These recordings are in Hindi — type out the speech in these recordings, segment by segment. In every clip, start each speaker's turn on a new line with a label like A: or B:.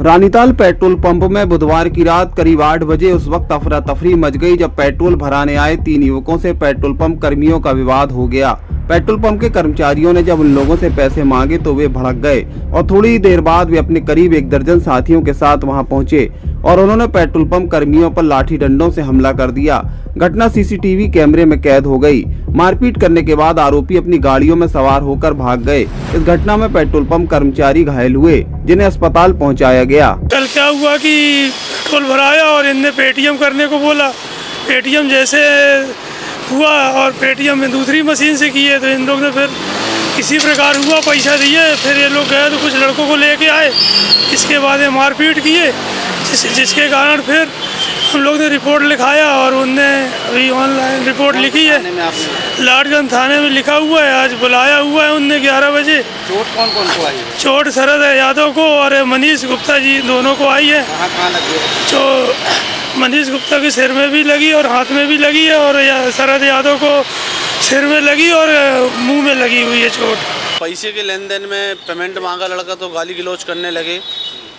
A: रानीताल पेट्रोल पंप में बुधवार की रात करीब 8 बजे उस वक्त अफरा तफरी मच गई जब पेट्रोल भराने आए 3 युवकों से पेट्रोल पंप कर्मियों का विवाद हो गया। पेट्रोल पंप के कर्मचारियों ने जब उन लोगों से पैसे मांगे तो वे भड़क गए और थोड़ी देर बाद वे अपने करीब 1 दर्जन साथियों के साथ वहां पहुंचे और उन्होंने पेट्रोल पंप कर्मियों पर लाठी डंडों से हमला कर दिया। घटना सीसीटीवी कैमरे में कैद हो गई। मारपीट करने के बाद आरोपी अपनी गाड़ियों में सवार होकर भाग गए। इस घटना में पेट्रोल पंप कर्मचारी घायल हुए जिन्हें अस्पताल पहुंचाया गया।
B: कल क्या हुआ कि पेट्रोल भराया और इनने पेटीएम करने को बोला। पेटीएम जैसे हुआ और पेटीएम में दूसरी मशीन से किए तो इन लोग ने फिर किसी प्रकार हुआ पैसा दिए, फिर ये लोग गए तो कुछ लड़कों को लेके आए। इसके बाद ये मारपीट किए जिसके कारण फिर हम लोग ने रिपोर्ट लिखाया और उनने अभी ऑनलाइन रिपोर्ट लिखी है। लाडगंज थाने में लिखा हुआ है, आज बुलाया हुआ है उनने 11 बजे।
C: चोट कौन कौन को आई है?
B: चोट शरद यादव को और मनीष गुप्ता जी दोनों को आई है।
C: कहाँ लगी है?
B: जो मनीष गुप्ता के सिर में भी लगी और हाथ में भी लगी है और शरद यादव को सिर में लगी और मुंह में लगी हुई है चोट।
D: पैसे के लेन देन में पेमेंट मांगा लड़का तो गाली गलौज करने लगे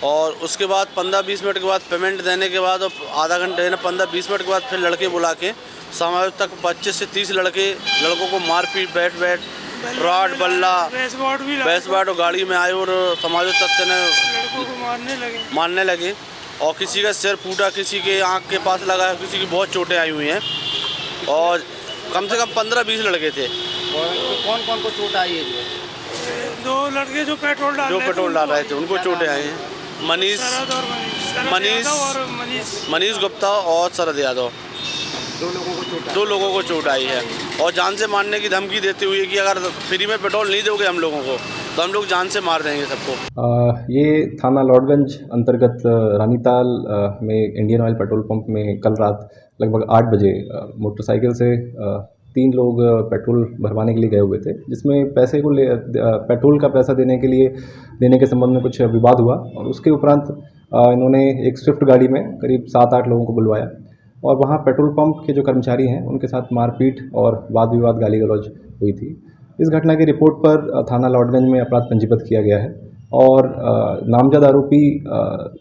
D: और उसके बाद 15-20 मिनट के बाद पेमेंट देने के बाद आधा घंटे 15-20 मिनट के बाद फिर लड़के बुला के समाज तक 25 से 30 लड़कों को मारपीट बैठ रॉड बल्ला बेस बाट और गाड़ी में आए और समाज तक ने मारने लगे और किसी का सिर फूटा, किसी के आँख के पास लगा है, किसी की बहुत चोटें आई हुई हैं और कम से कम 15-20 लड़के थे।
C: और कौन कौन को चोट आई है?
B: 2 लड़के जो पेट्रोल
D: डाल रहे थे उनको चोटें आई हैं। मनीष गुप्ता और शरद यादव, 2 लोगों को चोट आई है और जान से मारने की धमकी देते हुए कि अगर फ्री में पेट्रोल नहीं दोगे हम लोगों को तो हम लोग जान से मार देंगे सबको।
E: ये थाना लॉर्डगंज अंतर्गत रानीताल में इंडियन ऑयल पेट्रोल पंप में कल रात लगभग 8 बजे मोटरसाइकिल से 3 लोग पेट्रोल भरवाने के लिए गए हुए थे, जिसमें पेट्रोल का पैसा देने के संबंध में कुछ विवाद हुआ और उसके उपरांत इन्होंने एक स्विफ्ट गाड़ी में करीब 7-8 लोगों को बुलवाया और वहाँ पेट्रोल पंप के जो कर्मचारी हैं उनके साथ मारपीट और वाद विवाद गाली गलौज हुई थी। इस घटना की रिपोर्ट पर थाना लॉर्डगंज में अपराध पंजीबद्ध किया गया है और नामजद आरोपी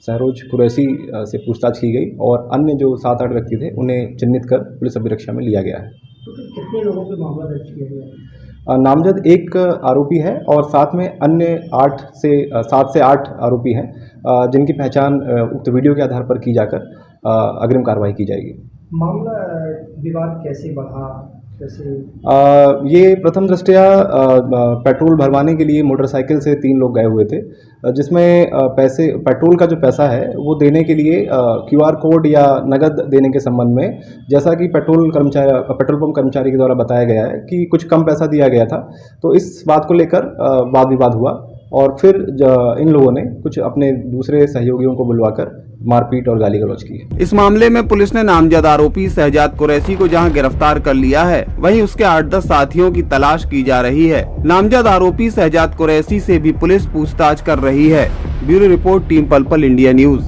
E: सहरोज कुरैशी से पूछताछ की गई और अन्य जो 7-8 व्यक्ति थे उन्हें चिन्हित कर पुलिस अभिरक्षा में लिया गया है।
F: कितने लोगों पे मामला दर्ज किया गया?
E: नामजद 1 आरोपी है और साथ में अन्य 7 से 8 आरोपी हैं जिनकी पहचान उक्त वीडियो के आधार पर की जाकर अग्रिम कार्रवाई की जाएगी।
F: मामला विवाद कैसे बढ़ा?
E: ये प्रथम दृष्टया पेट्रोल भरवाने के लिए मोटरसाइकिल से 3 लोग गए हुए थे, जिसमें पेट्रोल का जो पैसा है वो देने के लिए QR कोड या नगद देने के संबंध में, जैसा कि पेट्रोल पंप कर्मचारी के द्वारा बताया गया है कि कुछ कम पैसा दिया गया था, तो इस बात को लेकर वाद विवाद हुआ और फिर इन लोगों ने कुछ अपने दूसरे सहयोगियों को बुलवाकर मारपीट और गाली गलौज की।
A: इस मामले में पुलिस ने नामजद आरोपी शहजाद कुरैशी को जहां गिरफ्तार कर लिया है, वहीं उसके 8-10 साथियों की तलाश की जा रही है। नामजद आरोपी शहजाद कुरैशी से भी पुलिस पूछताछ कर रही है। ब्यूरो रिपोर्ट, टीम पल-पल इंडिया न्यूज।